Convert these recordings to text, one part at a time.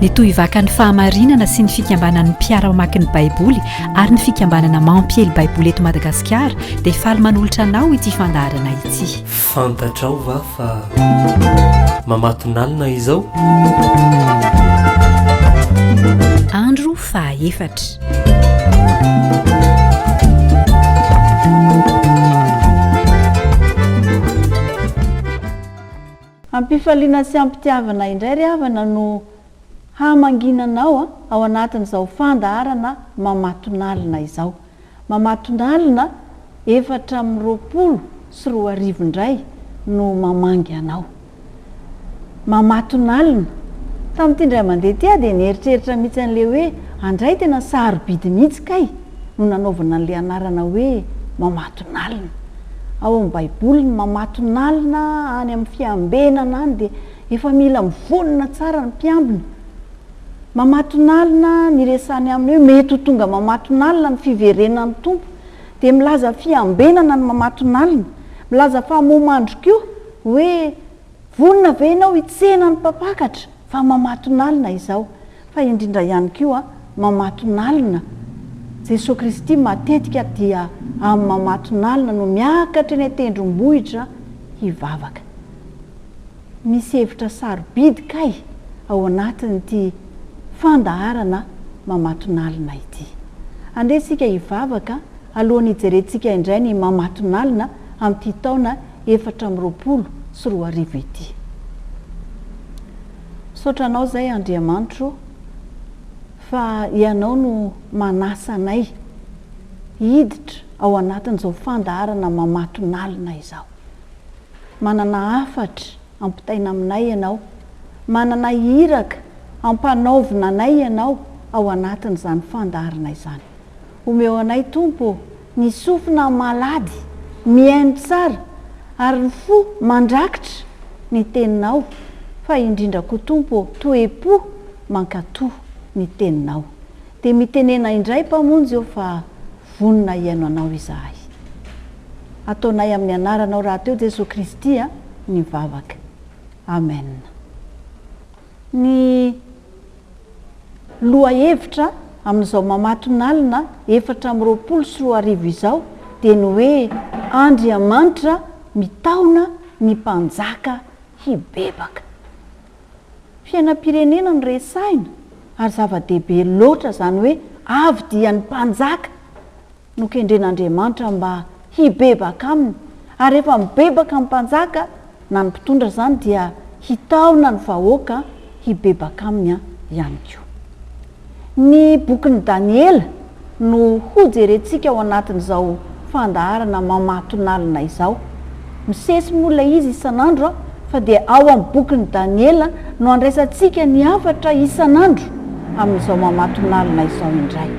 ny toy ivaka ny fahamarinana sy ny fikambanan'ny Mpiara-Mamaky ny Baiboly ary ny fikambanana mampely Baiboly eto Madagasikara dia faly manolotra anao ity fandaharana ity. Fantatrao va fa Mamatonalina izao? Andro faha-efatra. Ampifaliana sy ampitiavana indray ry havana no hamanginanao ao anatin'izao fandaharana Mamatonalina izao. Mamatonalina 420 sy 20 indray no mamangy anao. Mamatonalina tamin'ity indray mandeha ty dia nieritreritra mihitsy an'le hoe andray tena sarobidy mihitsy kay no nanaovana an'le anarana hoe Mamatonalina. Ao amin'ny Baiboly ny Mamatonalina any amin'ny fiambenana any dia efa mila mivonona tsara ny mpiambina. Mamatonalina niresany aminy hoe mety ho tonga Mamatonalina ny fiverenan'ny tompo dia milaza fiambenana ny Mamatonalina, milaza famomandro koa hoe vonona ve ianao hitsena ny mpapakatra fa Mamatonalina izao. Fa indrindra ihany koa Mamatonalina Jesosy Kristy matetika dia amin'ny Mamatonalina no miakatra eny tendrombohitra hivavaka. Misy hevitra sarobidy kay ao anatin'ity fandaharana Mamatonalina ity. Andesika hivavaka alohan'ny hijerentsika indray ny Mamatonalina amin'ity taona 420 sy 20 ity. Saotranao zay Andriamanitro fa ianao no manasa anay hiditra ao anatin'izao fandaharana Mamatonalina izao. Manana hafatra ampitaina aminay ianao, manana hiraka ampanaovina anay ianao ao anatin'izany fandaharana izany. Omeo anay Tompo ny sofina malady miaino tsara ary ny fo mandrakitra ny teninao, fa indrindra koa Tompo toe-po mankatoa ny teninao. Dia mitenena indray Mpamonjy eo fa vonona iaino anao izahay. Ataonay amin'ny anaranao raha teo Jesosy Kristy ny vavaka. Amen. Ny loha hevitra amin'izao Mamatonalina 420 sy 20 izao dia ny hoe Andriamanitra mitaona ny mpanjaka hibebaka. Fiainam-pirenena no resahina ary zava-dehibe loatra zany hoe avy dia ny mpanjaka no kendren'Andriamanitra mba hibebaka aminy, ary rehefa mibebaka amin'ny mpanjaka na ny mpitondra zany dia hitaona ny vahoaka hibebaka aminy ihany koa. Ny bokin'ny Daniela no hojerentsika ao anatin'izao fandaharana Mamatonalina izao. Misesy mola izy isan'andro fa dia ao amin'ny bokin'ny Daniela no andraisantsika ny hafatra isan'andro amin'izao Mamatonalina izao indray.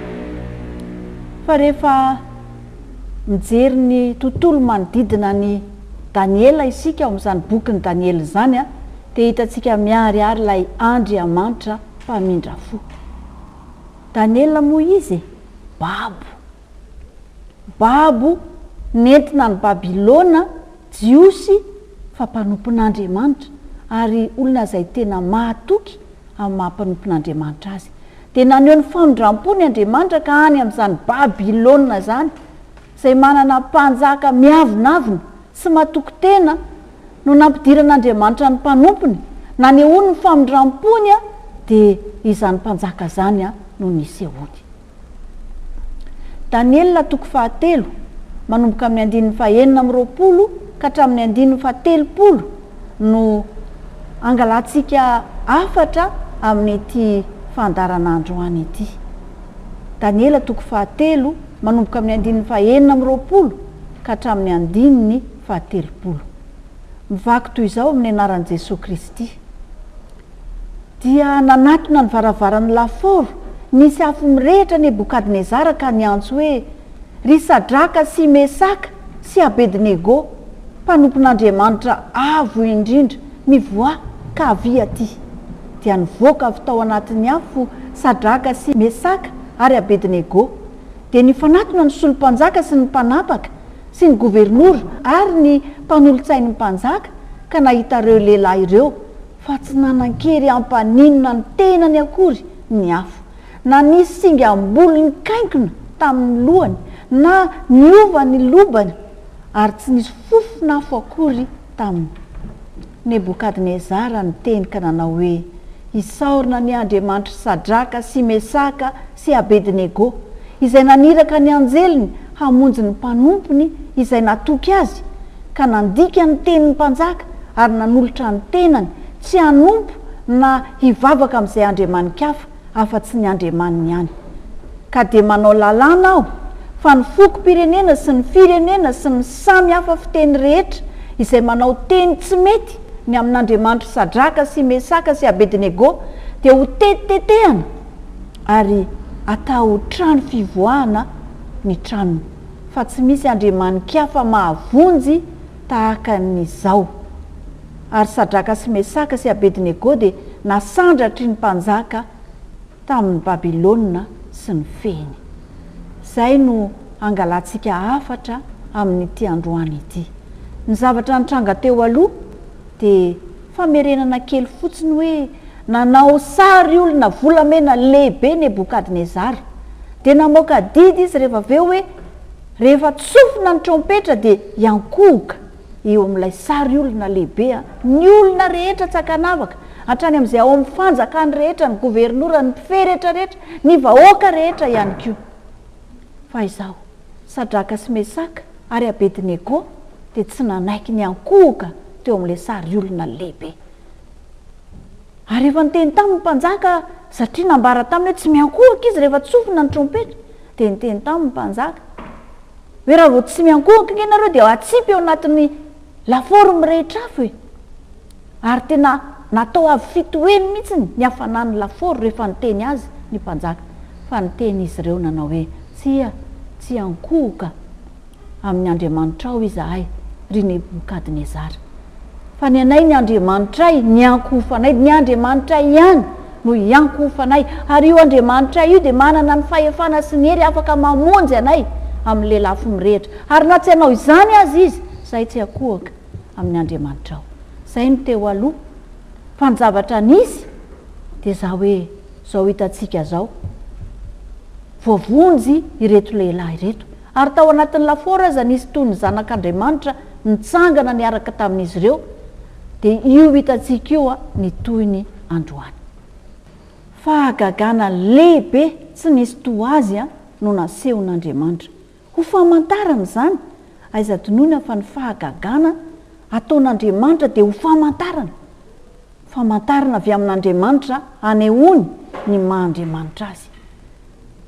Fa rehefa mijery ny tontolo manodidina ny Daniela isika ao amin'izany bokin'ny Daniela zany dia hitantsika miharihary ilay Andriamanitra mpamindra fo. Daniela moa izy babo nentina ny Babilôna, jiosy fa mpanompon'Andriamanitra ary olona izay tena mahatoky amin'ny mampanompon'Andriamanitra azy. Dia naneho ny famindram-pony Andriamanitra ka any amin'izany Babilôna zany, izay manana mpanjaka miavonavina sy matoky tena no nampidiran'Andriamanitra ny mpanompony. Nanehoany ny famindram-pony dia izany mpanjaka zany no nisehoany. Daniela 3 manomboka amin'ny 920 ka hatramin'ny 930 no angalantsika hafatra amin'ity fandaharana androany ity. Daniela 3 manomboka amin'ny 920 ka hatramin'ny 930. Mivaky toy izao amin'ny anaran'i Jesosy Kristy. Dia nanatona ny varavaran'ny laforo, nisy afo mirehitra Nebokadnezara ka niantso hoe ry Sadraka sy Mesaka sy Abednego, mpanompon'Andriamanitra avo indrindra, mivoa ka avy aty. Dia nivoaka avy tao anatin'ny afo Sadraka sy Mesaka ary Abednego. Dia nifanatona ny solompanjaka sy ny mpanapaka sy ny gobernora ary ny mpanolotsain'ny mpanjaka ka nahita ireo lehilahy ireo fa tsy nanan-kery ampaninona ny tenany akory ny afo, na nisy singa ambolo ny kaikona tamin'ny lohany na niova ny lobany ary tsy nisy fofona afo akory taminy. Nebokadnezara ny teny ka nanao hoe isaorina ny Andriamanitra Sadraka sy Mesaka sy Abednego izay naniraka ny anjeliny hamonjy ny mpanompony izay natoky azy, ka nandika ny tenin'ny mpanjaka ary nanolotra ny tenany tsy hanompo na hivavaka amin'izay andriamanin-kafa afa-tsy ny andriamaniny ihany. Ka dia manao lalàna aho fa ny fokom-pirenena sy ny firenena sy ny samy hafa fiteny rehetra izay manao teny tsy mety ny amin'Andriamanitra Sadraka sy Mesaka sy Abednego dia ho tetitetehana ary atao trano fivoahana ny tranony, fa tsy misy andriamanin-kafa mahavonjy tahaka n'izao. Ary Sadraka sy Mesaka sy Abednego dia nasandratry ny mpanjaka tamin'ny Babilôna sy ny fehiny. Izay no angalantsika hafatra amin'ity androany ity. Ny zavatra nitranga teo aloha dia famerenana kely fotsiny hoe nanao sary olona volamena lehibe Nebokadnezara, dia namoaka didy izy rehefa aveo hoe rehefa tsofina ny trompetra dia iankohoka eo amin'ilay sary olona lehibe, ny olona rehetra tsakanavaka hatrany amin'izay ao amin'ny fanjakany rehetra, ny gouvernoura, ny mpife rehetrarehetra, ny vahoaka rehetra ihany koa. Fa izao Sadraka sy Mesaka ary Abednego dia tsy nanaiky ny ankohoka teo amin'ilay sary olona lehibe. Ary efa niteny tamin'ny mpanjaka, satria nambara taminy hoe tsy miankohaka izy rehefa tsofina ny trompetra, dia niteny tamin'ny mpanjaka hoe raha vao tsy miankohaka nge nareo dia atsipy eo anatin'ny laforo mirehitra afo e. Ary tena natao avy fitoeny mihitsy ny hafanan'ny laforo rehefa niteny azy ny mpanjaka, fa niteny izy ireo nanao hoe tsy ankohoka amin'ny Andriamanitra ao izahay ry Nebokadnezara, fa ny anay ny Andriamanitray ny ankohofanay, ny Andriamanitray ihany no iankohofanay, ary io Andriamanitray io dia manana ny fahefana sy ny hery afaka mamonjy anay amin'ny lelafo mirehitra, ary na tsy hanao izany azy izy izay tsy ankohaka amin'ny Andriamanitra ao. Izay no teo aloha, fa ny zavatra nisy dia zao hitantsika zao, voavonjy ireto lehilahy ireto, ary tao anatin'ny laforo aza nisy toy ny zanak'Andriamanitra nitsangana niaraka tamin'izy ireo, dia io hitantsika io ny toy ny androany. Fahagagana lehibe tsy nisy toa azy no nasehon'Andriamanitra. Ho famantarana izany, aiza tonoina fa ny fahagagana ataon'Andriamanitra dia ho famantarana avy amin'Andriamanitra anehoany ny maha-Andriamanitra azy.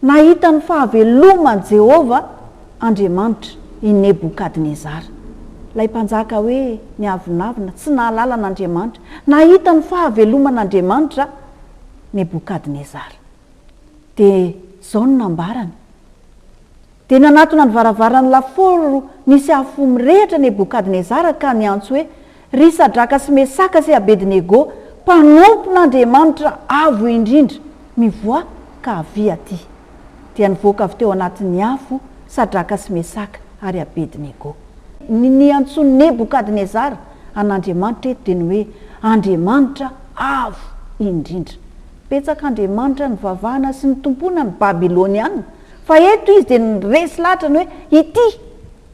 Nahita ny fahaveloman'i Jehova Andriamanitra i Nebokadnezara. Ilay mpanjaka hoe niavinavina tsy nahalala n'Andriamanitra, nahita ny fahaveloman'Andriamanitra Nebokadnezara. Dia zao no nambarany. Dia nanatona ny varavaran'ny laforo nisy afo mirehitra Nebokadnezara ka niantso hoe ry Sadraka sy Mesaka sy Abednego, mpanompon'Andriamanitra avo indrindra, mivoa ka avy aty. Dia nivoaka avy teo anatin'ny afo Sadraka sy Mesaka ary Abednego. Ny antsony Nebokadnezara an'Andriamanitra eto dia ny hoe Andriamanitra avo indrindra. Petsaka Andriamanitra ny vavahana sy ny tompona ny Babilôniana, fa eto izy dia nyresy lahatra ny hoe ity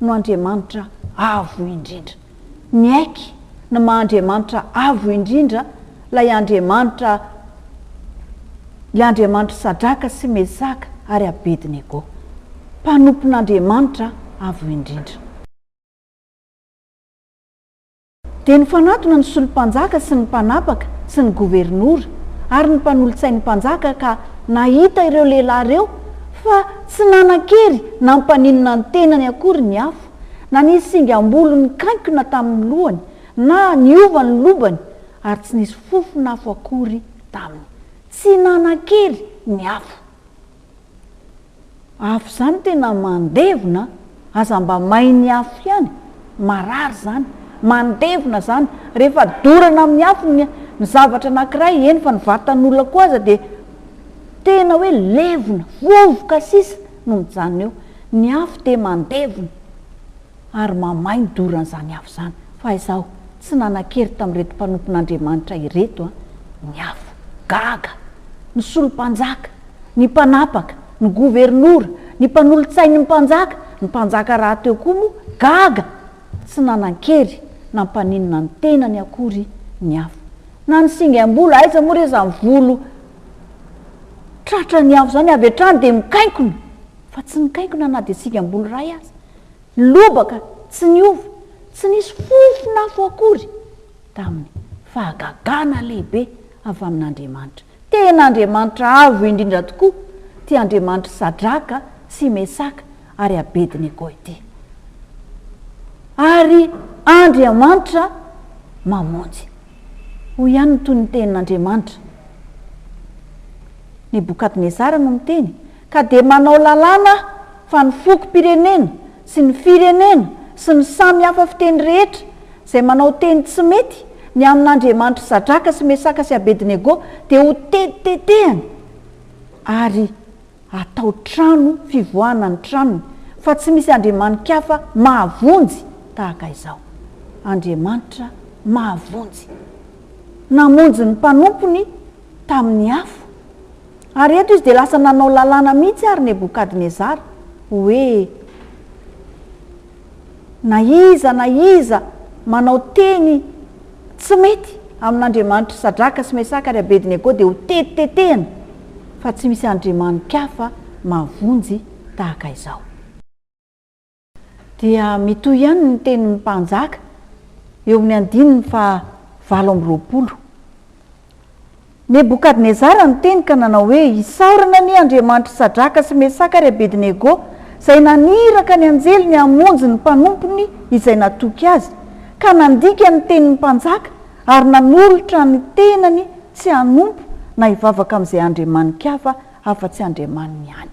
no Andriamanitra avo indrindra. Miaiky ny maha-Andriamanitra avo indrindra lay Andriamanitra Sadraka sy Mesaka ary Abednego, mpanompon'Andriamanitra avo indrindra. Dia nifanatona ny solompanjaka sy ny mpanapaka sy ny gouvernoura ary ny mpanolotsain'ny mpanjaka ka nahita ireo lehilahy ireo fa tsy nanan-kery nampaninona ny tenany akory ny afo, na nisy singa ambolo ny kaikona tamin'ny lohany na niova ny lobany, ary tsy nisy fofona afo akory taminy. Tsy nanan-kery ny afo. Afo zany tena mandevona, aza mba mainy afo ihany, marary zany, mandevona zany. Rehefa dorana amin'ny afo ny zavatra anankiray, eny fa ny vatan'olona koa aza dia tena hoe levona, vovoka sisa no mijanona eo. Ny afo dia mandevona ary mamainy doran'izany afo zany. Fa izao tsy nanan-kery tamin'reto mpanompon'Andriamanitra ireto ny afo gaga, ny solompanjaka, ny mpanapaka, ny gouvernoura, ny mpanolotsainy ny mpanjaka raha teo koa moa gaga, tsy nanan-kery na mpaninona ny tenany akory ny afo. Na ny singam-bolo aiza moa reza ny volo tratra ny afo zany avy hatrany dia mikaikona, fa tsy nikaikona na dia singam-bolo ray azy, lobaka tsy niova, tsy nisy fofona afo akory tamin'ny fahagagana lehibe avy amin'Andriamanitra. Ten'Andriamanitra avo indrindra tokoa ty Andriamanitra Sadraka sy Mesaka ary Abednego ity. Ary Andriamanitra mamonjy. Hoy ihany ny toy ny tenin'Andriamanitra. Nebokadnezara no miteny, ka dia manao lalàna fa ny fokom-pirenena sy ny firenena sy ny samy hafa fiteny rehetra izay manao teny tsy mety ny amin'Andriamanitra Sadraka sy Mesaka sy Abednego dia ho tetitetehany ary atao trano fivoahana ny tranony, fa tsy misy andriamanika hafa mahavonjy tahaka izao. Andriamanitra mahavonjy, namonjy ny mpanompony tamin'ny afo, ary eto izy dia lasa nanao lalàna mihitsy ary Nebokadnezara hoe na iza manao teny tsy mety amin'Andriamanitra Sadraka sy Mesaka ary Abednego dia ho tetitetehany, fa tsy misy andriamanika hafa mahavonjy tahaka izao. Dia mitoy ihany ny tenin'ny mpanjaka eo amin'ny 5:20. Nebokadnezara ny teny ka nanao hoe isaorana ny Andriamanitra Sadraka sy Mesaka ary Abednego izay naniraka ny anjely ny hamonjy ny mpanompony izay natoky azy, ka nandika ny tenin'ny mpanjaka ary nanolotra ny tenany tsy hanompo na hivavaka amin'izay andriamanika hafa afa-tsy andriamaniny ihany.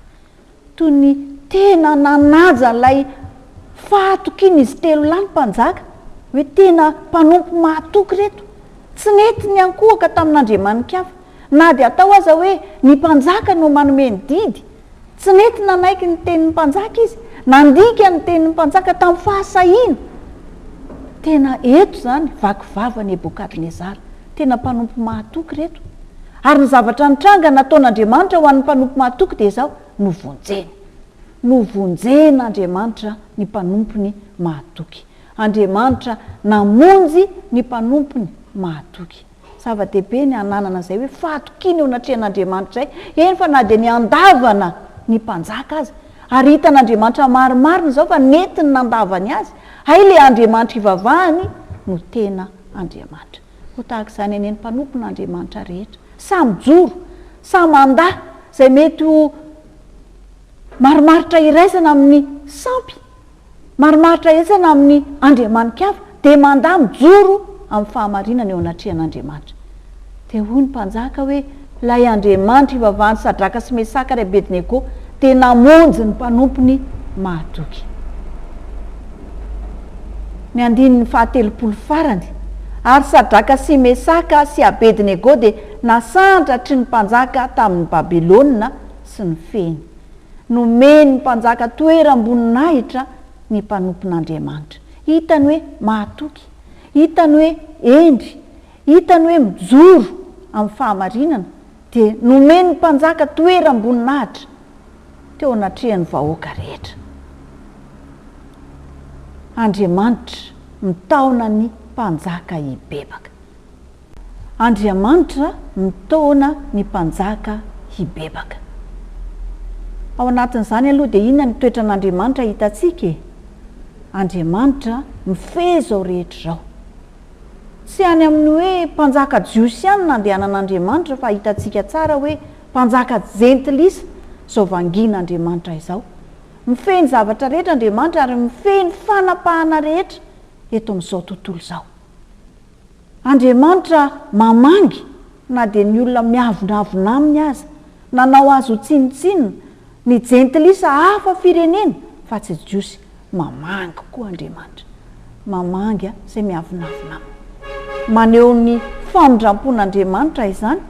Toy ny tena nanaja ilay fahatokiny izy telo lany mpanjaka hoe tena mpanompo mahatoky reto, tsy nety ny ankohaka tamin'andriamanika hafa, na dia atao aza hoe ny mpanjaka no manome ny didy, tsy nety nanaiky ny tenin'ny mpanjaka izy, nandika ny tenin'ny mpanjaka tamin'ny fahasahiana. Tena eto zany vakivava Nebokadnezara, tena mpanompo mahatoky reto. Ary ny zavatra nitranga nataon'Andriamanitra ho an'ny mpanompo mahatoky dia izao, novonjen'Andriamanitra ny mpanompony mahatoky. Andriamanitra namonjy ny mpanompony mahatoky. Zava-dehibe ny ananana izay hoe fahatokiny eo anatrehan'Andriamanitra izay, eny fa na dia ny andavana ny mpanjaka azy, ary hitan'Andriamanitra marimarina izao fa netiny nandavany azy, hay le Andriamanitra hivavahany no tena Andriamanitra. Ho tahaka izany eny mpanompon'Andriamanitra rehetra, samy joro, samy andahy izay mety ho marimaritra iraisana amin'ny sampy, marimaritra iraisana amin'ny andriamanika hafa, dia mandahy mijoro amin'ny fahamarinana eo anatrehan'Andriamanitra. Dia hoy ny mpanjaka hoe ilay Andriamanitra hivavahany Sadraka sy Mesaka ary Abednego dia namonjy ny mpanompony mahatoky. Ny 1telopolo farany, ary Sadraka sy Mesaka sy Abednego dia nasandratry ny mpanjaka tamin'ny Babilôna sy ny feny. Nomeny ny mpanjaka toeram-boninahitra ny mpanompon'Andriamanitra. Hitany hoe mahatoky, hitany hoe endry, hitany hoe mijoro amin'ny fahamarinana, dia nomeny ny mpanjaka toeram-boninahitra teo anatrehan'ny vahoaka rehetra. Andriamanitra mitaona ny mpanjaka hibebaka. Andriamanitra mitaona ny mpanjaka hibebaka. Ao anatin'izany aloha dia inona ny toetran'Andriamanitra hitantsika? Andriamanitra mifezy ao rehetra izao. Tsy any amin'ny hoe mpanjaka jiosy ihany nandehanan'Andriamanitra, fa hitantsika tsara hoe mpanjaka jentilisa izao vangin'Andriamanitra izao. Mifeny zavatra rehetra Andriamanitra ary mifeny fanapahana rehetra eto amin'izao tontolo izao. Andriamanitra mamangy na dia ny olona miavonavona aminy aza, nanao azy ho tsinitsinina, ny jentilisa hafa firenena, fa tsy jiosy, mamangy koa Andriamanitra. Mamangy izay miavonavona aminy. Maneho ny famondrampon'Andriamanitra izany.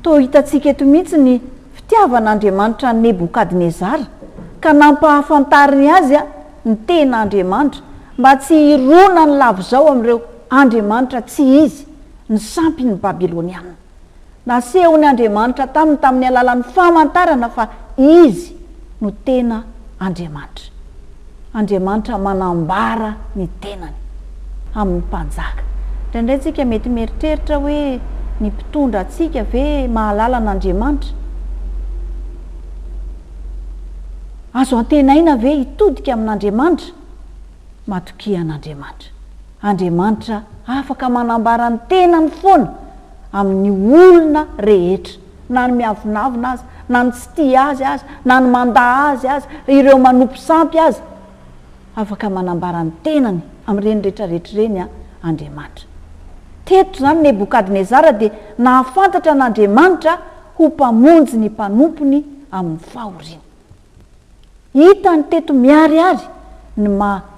Toa hitantsika eto mihitsy ny fitiavan'Andriamanitra ny Nebokadnezara, ka nampahafantariny azy ny ten'Andriamanitra mba tsy hirona ny lavo zao amin'ireo andriamanitra tsy izy ny sampy ny babiloniana. Naseho ny andriamanitra tamin'ny alalan'ny famantarana fa izy no tena andriamanitra. Andriamanitra manambara ny tenany amin'ny mpanjaka. Indraindray tsika mety mieritreritra hoe ny mpitondra atsika ve mahalala n'Andriamanitra? Azo antenaina ve hitodika amin'Andriamanitra? Matokian'Andriamanitra. Andriamanitra afaka manambara ny tenany foana amin'ny olona rehetra, na ny miavonavina azy, na ny tsy tia azy azy, na ny manda azy azy, ireo manompo sampy azy, afaka manambara ny tenany amin'ireny rehetrarehetra ireny Andriamanitra. Teto zany Nebokadnezara dia nahafantatra n'Andriamanitra ho mpamonjy ny mpanompony amin'ny fahoriana. Hitany teto miariary ny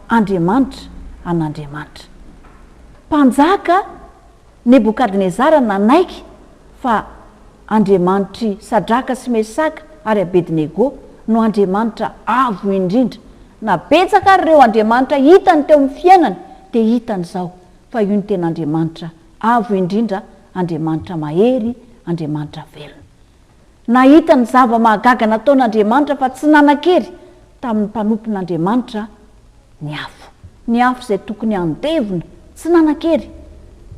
Andriamanitra an'Andriamanitra. Mpanjaka Nebokadnezara nanaiky fa Andriamanitry Sadraka sy Mesaka ary Abednego no Andriamanitra avo indrindra. Na betsaka ary ireo Andriamanitra hitany teo amin'ny fiainany dia hitany zao fa io ny tena Andriamanitra avo indrindra, Andriamanitra mahery, Andriamanitra velona. Nahita ny zava-mahagaga nataon'Andriamanitra fa tsy nanan-kery tamin'ny mpanompon'Andriamanitra ny afo. Ny afo izay tokony andevona tsy nanan-kery.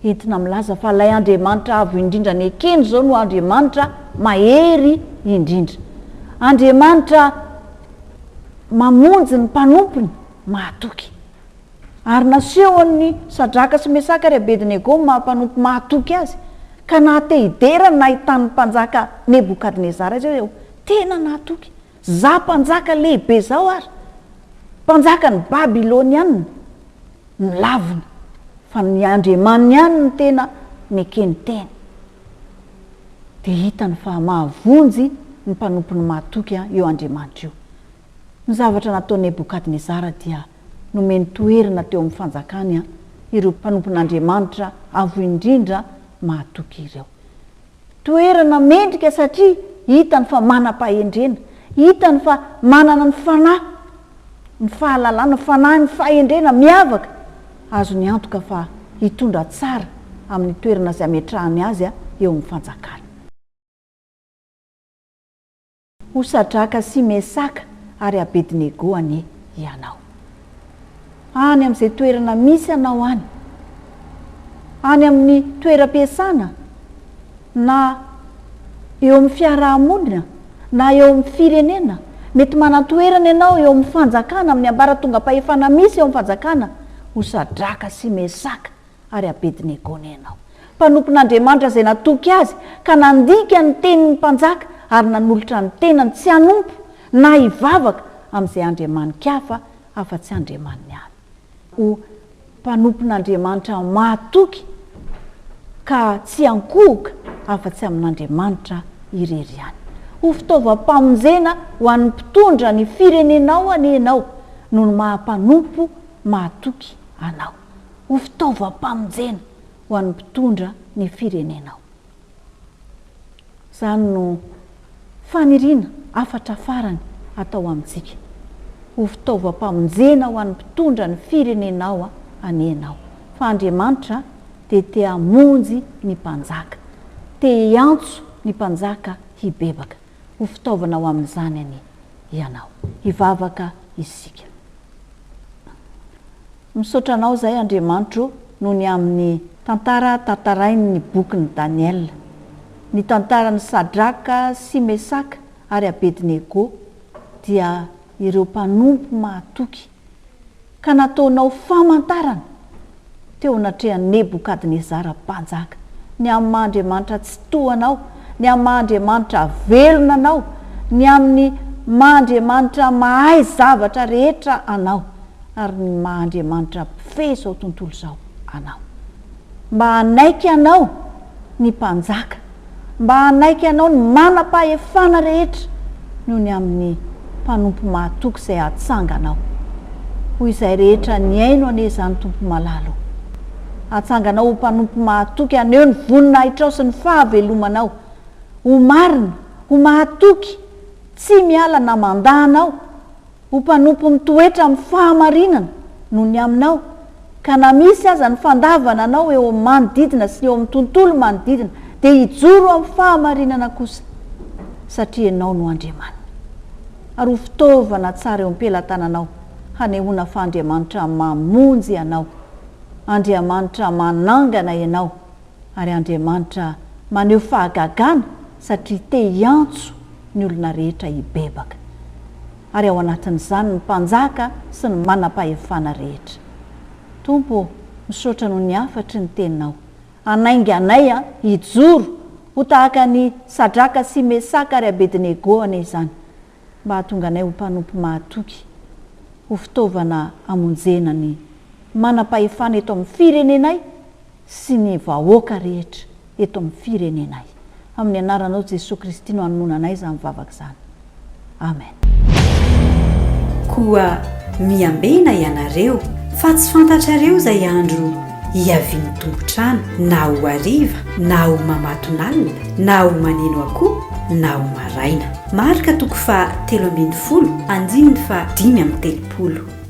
Entina milaza fa ilay Andriamanitra avo indrindra ny ekeny zao no Andriamanitra mahery indrindra. Andriamanitra mamonjy ny mpanompony mahatoky. Ary nasehon'ny Sadraka sy Mesaka ary Abednego mpanompo mahatoky azy, ka nahatehiderana nahitan'ny mpanjaka Nebokadnezara zao eo, tena nahatoky. Za mpanjaka lehibe zao ary, mpanjaka ny babiloniana ny laviny, fa ny Andriamanina ny tena mekeny teny. Dia hitany fa mahavonjy ny mpanompony mahatoky eo Andriamanitra io. Ny zavatra natao Nebokadnezara dia nomeny toerana teo amin'ny fanjakany ireo mpanompon'Andriamanitra avo indrindra mahatoky ireo. Toerana mendrika satria hitany fa manam-pahendrena, hitany fa manana ny fanahy, ny fahalalana, ny fanahy, ny fahendrena miavaka, azo ny antoka fa hitondra tsara amin'ny toerana izay ametrahany azy eo amin'ny fanjakany. Ho Sadraka sy Mesaka ary Abednego anie ianao. Any amin'izay toerana misy anao any amin'ny toeram-piasana, na eo amin'ny fiarahamonina, na eo amin'ny firenena, mety manan-toerana ianao eo amin'ny fanjakana, amin'ny ambaratonga-pahefana misy eo amin'ny fanjakana, ho Sadraka sy Mesaka ary Abednego ny ianao. Mpanompon'Andriamanitra izay natoky azy ka nandika ny tenin'ny mpanjaka ary nanolotra ny tenany tsy hanompo na hivavaka amin'izay andriamanin-kafa afa-tsy andriamaniny any. Ho mpanompon'Andriamanitra mahatoky ka tsy ankohoka afa-tsy amin'Andriamanitra irery any. Ho fitaovam-pamonjena ho an'ny mpitondra ny firenenao any ianao no ny mahampanompo mahatoky anao. Ho fitaovam-pamonjena ho an'ny mpitondra ny firenenao. Zany no faniriana afatra farany atao amintsika. Ho fitaovam-pamonjena ho an'ny mpitondra ny firenenao any ianao. Fa Andriamanitra dia te hamonjy ny mpanjaka, te hiantso ny mpanjaka hibebaka. Ho fitaovana ho amin'izany any ianao. Hivavaka isika. Misaotra anao zay Andriamanitra noho ny amin'ny tantara tantarainy ny bokin'ny Daniel, ny tantaran'ny Sadraka sy Mesaka ary Abednego dia ireo mpanompo mahatoky ka nataonao famantarana teo natrehan'ny Nebokadnezara mpanjaka. Ny amin'ny Mahandriamanitra tsy tohanao, ny amin'ny Mahandriamanitra velona anao, ny amin'ny Mahandriamanitra mahay zavatra rehetra anao, ary ny Mahandriamanitra mpifehy izao tontolo izao anao. Mba hanaiky anao ny mpanjaka, mba hanaiky anao ny manam-pahefana rehetra noho ny amin'ny mpanompo mahatoky izay hatsanganao. Hoy izay rehetra ny aino ane izany tompo malalo. Hatsanganao ho mpanompo mahatoky aneo ny voninahitra sy ny fahavelomanao. Ho marina, ho mahatoky, tsy miala na mandahanao. Ho mpanompo mitoetra amin'ny fahamarinana noho ny aminao ka na misy aza ny fandavana anao eo amin'ny manodidina sy eo amin'ny tontolo manodidina dia hijoro amin'ny fahamarinana kosa satria ianao no Andriamanina ary ho fitaovana tsara eo am-pelantananao hanehoana fa Andriamanitra mamonjy ianao, Andriamanitra manangana ianao ary Andriamanitra maneho fahagagana satria te hiantso ny olona rehetra hibebaka ary ao anatin'izany ny mpanjaka sy ny manam-pahefana rehetra. Tompo, misaotra noho ny afatry ny teninao, anainga anay hijoro ho tahaka ny Sadraka sy Mesaka ary Abednego ane izany, mba hahatonga anay ho mpanompo mahatoky, ho fitaovana amonjena ny manam-pahefana eto amin'ny firenenay sy ny vahoaka rehetra eto amin'ny firenenay. Amin'ny anaranao Jesosy Kristy no hanomana anay izany vavaka izany. Amen. Koa miambena ianareo fa tsy fantatrareo izay andro hiaviany tompontrano na ho hariva na ho Mamatonalina na ho maneno akoho na ho maraina. Marika toko fa 3:10 andiny fa 5:30.